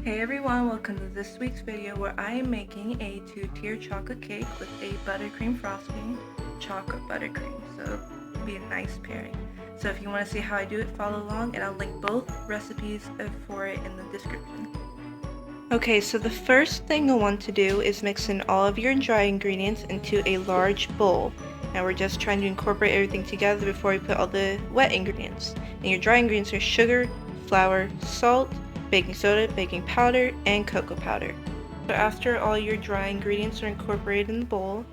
Hey everyone, welcome to this week's video where I am making a 2-tier chocolate cake with a buttercream frosting, chocolate buttercream, so it'll be a nice pairing. So if you want to see how I do it, follow along and I'll link both recipes for it in the description. Okay, so the first thing you'll want to do is mix in all of your dry ingredients into a large bowl. Now we're just trying to incorporate everything together before we put all the wet ingredients. And your dry ingredients are sugar, flour, salt, baking soda, baking powder, and cocoa powder. So after all your dry ingredients are incorporated in the bowl,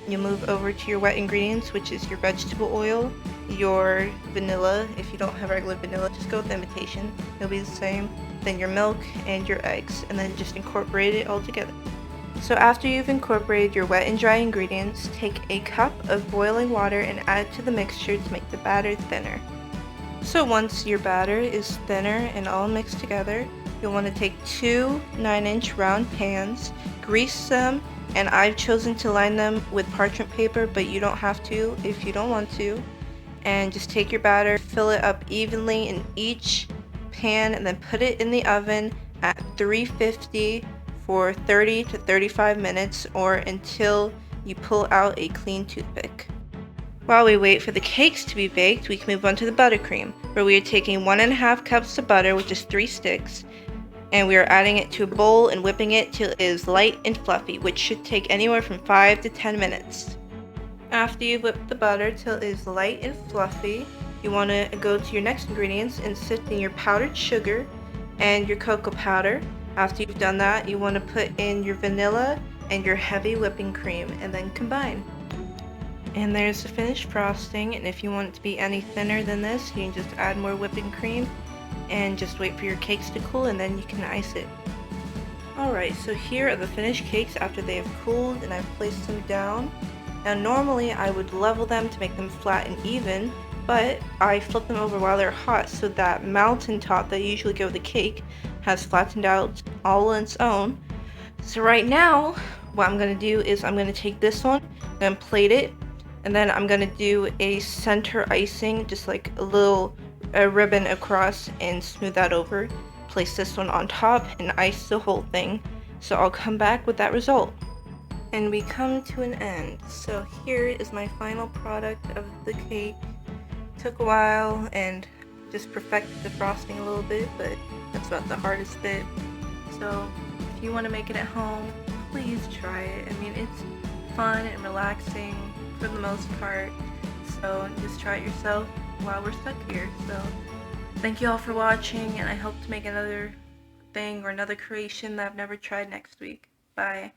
you'll move over to your wet ingredients, which is your vegetable oil, your vanilla. If you don't have regular vanilla, just go with imitation. It'll be the same. Then your milk and your eggs, and then just incorporate it all together. So after you've incorporated your wet and dry ingredients, take a cup of boiling water and add it to the mixture to make the batter thinner. So once your batter is thinner and all mixed together, you'll want to take 2 9-inch round pans, grease them, and I've chosen to line them with parchment paper, but you don't have to if you don't want to. And just take your batter, fill it up evenly in each pan, and then put it in the oven at 350 for 30 to 35 minutes or until you pull out a clean toothpick. While we wait for the cakes to be baked, we can move on to the buttercream, where we are taking 1.5 cups of butter, which is 3 sticks, and we are adding it to a bowl and whipping it till it is light and fluffy, which should take anywhere from 5 to 10 minutes. After you've whipped the butter till it is light and fluffy, you want to go to your next ingredients and sift in your powdered sugar and your cocoa powder. After you've done that, you want to put in your vanilla and your heavy whipping cream and then combine. And there's the finished frosting, and if you want it to be any thinner than this, you can just add more whipping cream and just wait for your cakes to cool and then you can ice it. Alright, so here are the finished cakes after they have cooled and I've placed them down. Now normally I would level them to make them flat and even, but I flip them over while they're hot so that mountain top that you usually give the cake has flattened out all on its own. So right now, what I'm going to do is I'm going to take this one and plate it, and then I'm going to do a center icing, just like a ribbon across, and smooth that over. Place this one on top and ice the whole thing. So I'll come back with that result. And we come to an end. So here is my final product of the cake. Took a while and just perfected the frosting a little bit, but that's about the hardest bit. So if you want to make it at home, please try it. I mean, it's fun and relaxing for the most part, so just try it yourself while we're stuck here. So thank you all for watching, and I hope to make another thing or another creation that I've never tried next week. Bye.